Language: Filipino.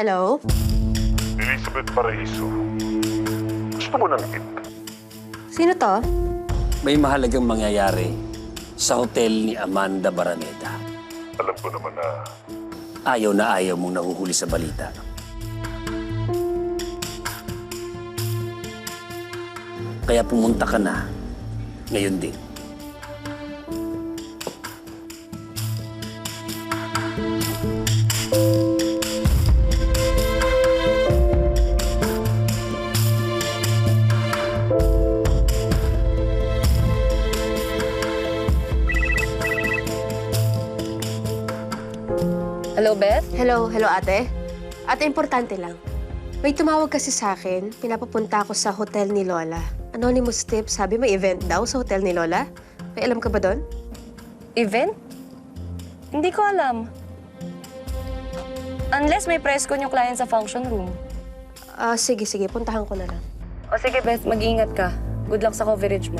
Hello? Elizabeth Paraiso. Gusto mo ng tip? Sino to? May mahalagang mangyayari sa hotel ni Amanda Baraneda. Alam ko naman na Ayaw na ayaw mong nahuhuli sa balita. Kaya pumunta ka na ngayon din. Hello, Beth? Hello ate. Ate, importante lang. May tumawag kasi sa akin, pinapapunta ako sa hotel ni Lola. Anonymous tip, sabi may event daw sa hotel ni Lola. May alam ka ba doon? Event? Hindi ko alam. Unless may press con yung client sa function room. Sige, puntahan ko na lang. O sige, Beth, mag-iingat ka. Good luck sa coverage mo.